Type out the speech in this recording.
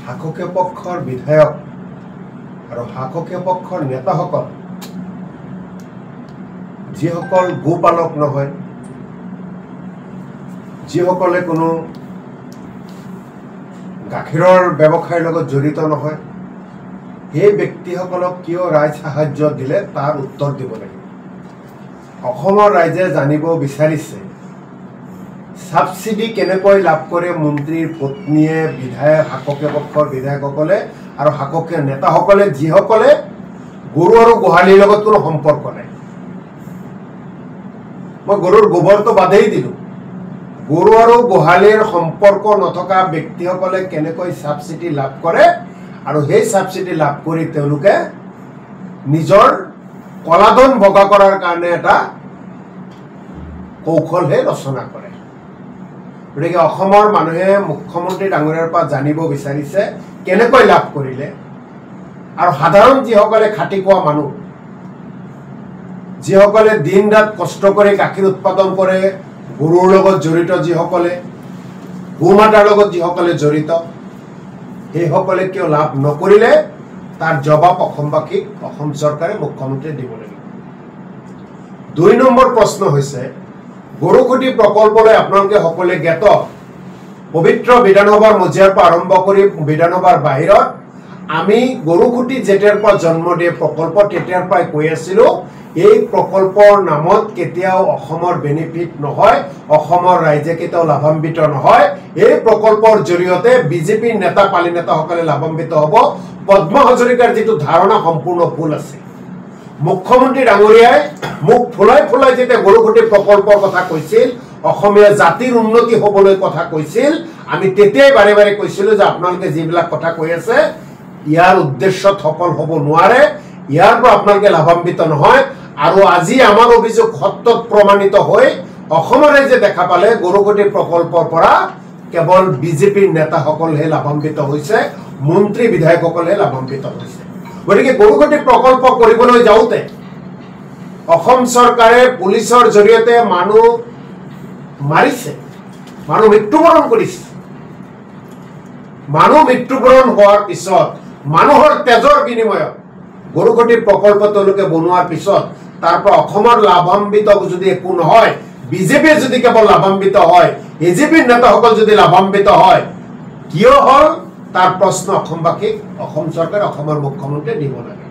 শাসকীয় পক্ষৰ বিধায়ক আৰু শাসকীয় পক্ষৰ নেতাসকল যিসকল গোপালক নহয়, যিসকলে কোনো গাখীৰৰ ব্যৱসায়ৰ লগত জড়িত নহয়, সেই ব্যক্তিসকলক কিয় ৰাইজ সাহায্য দিলে তাৰ উত্তৰ দিব লাগিব। অসমৰ ৰাইজে জানিব বিচাৰিছে সাবসিডি কেনেকৈ লাভ কৰে মন্ত্ৰীৰ পত্নীয়ে, বিধায়ক, শাসকীয় পক্ষৰ বিধায়কসকলে আৰু শাসকীয় নেতাসকলে, যিসকলে গৰু আৰু গোহালিৰ লগত কোনো সম্পৰ্ক নাই। মই গৰুৰ গোবৰটো বাদেই দিলোঁ, গৰু আৰু গোহালিৰ সম্পৰ্ক নথকা ব্যক্তিসকলে কেনেকৈ সাবসিডি লাভ কৰে আৰু সেই সাবসিডি লাভ কৰি তেওঁলোকে নিজৰ কলাধন বগা কৰাৰ কাৰণে এটা কৌশলহে ৰচনা কৰে। গতিকে অসমৰ মানুহে মুখ্যমন্ত্ৰী ডাঙৰীয়াৰ পৰা জানিব বিচাৰিছে কেনেকৈ লাভ কৰিলে, আৰু সাধাৰণ যিসকলে খাটি খোৱা মানুহ, যিসকলে দিন ৰাত কষ্ট কৰি গাখীৰ উৎপাদন কৰে, গৰুৰ লগত জড়িত যিসকলে, গোমাতাৰ লগত যিসকলে জড়িত, সেইসকলে কিয় লাভ নকৰিলে তাৰ জবাব অসমবাসীক, অসম চৰকাৰে, মুখ্যমন্ত্ৰীয়ে দিব লাগিব। ২ নম্বৰ প্ৰশ্ন হৈছে গৰুখুটি প্ৰকল্পলৈ আপোনালোকে সকলোৱে জ্ঞাত। পবিত্ৰ বিধানসভাৰ মজিয়াৰ পৰা আৰম্ভ কৰি বিধানসভাৰ বাহিৰত আমি গৰুখুটি যেতিয়াৰ পৰা জন্ম দিয়ে প্ৰকল্প, তেতিয়াৰ পৰাই কৈ আছিলোঁ এই প্ৰকল্পৰ নামত কেতিয়াও অসমৰ বেনিফিট নহয়, অসমৰ ৰাইজে কেতিয়াও লাভান্বিত নহয়। এই প্ৰকল্পৰ জৰিয়তে বিজেপি নেতা পালি নেতাসকলে লাভান্বিত হ'ব। পদ্ম হাজৰিকাৰ যিটো ধাৰণা সম্পূৰ্ণ ভুল আছে। মুখ্যমন্ত্ৰী ডাঙৰীয়াই মুখ ফুলাই ফুলাই যেতিয়া গৰুখুটি প্ৰকল্পৰ কথা কৈছিল, অসমীয়া জাতিৰ উন্নতি হ'বলৈ কথা কৈছিল, আমি তেতিয়াই বাৰে বাৰে কৈছিলোঁ যে আপোনালোকে যিবিলাক কথা কৈ আছে ইয়াৰ উদ্দেশ্যত সফল হ'ব নোৱাৰে, ইয়াৰ পৰা আপোনালোকে লাভান্বিত নহয়। আৰু আজি আমাৰ অভিযোগ সত্যত প্ৰমাণিত হৈ অসমৰ ৰাইজে দেখা পালে গৰুখুটি প্ৰকল্পৰ পৰা কেৱল বিজেপিৰ নেতাসকলহে লাভান্বিত হৈছে, মন্ত্ৰী বিধায়কসকলহে লাভান্বিত হৈছে। গতিকে গৰুখুটি প্ৰকল্প কৰিবলৈ যাওঁতে অসম চৰকাৰে পুলিচৰ জৰিয়তে মানুহ মাৰিছে, মানুহ মৃত্যুবৰণ কৰিছে। মানুহ মৃত্যুবৰণ হোৱাৰ পিছত মানুহৰ তেজৰ বিনিময়ত গৰুখুটি প্ৰকল্প তেওঁলোকে বনোৱাৰ পিছত তাৰ পৰা অসমৰ লাভান্বিত যদি একো নহয়, বিজেপিয়ে যদি কেৱল লাভান্বিত হয়, এজিপিৰ নেতাসকল যদি লাভান্বিত হয়, কিয় হ'ল তাৰ প্ৰশ্ন অসমবাসীক, অসম চৰকাৰে, অসমৰ মুখ্যমন্ত্ৰীয়ে দিব লাগে।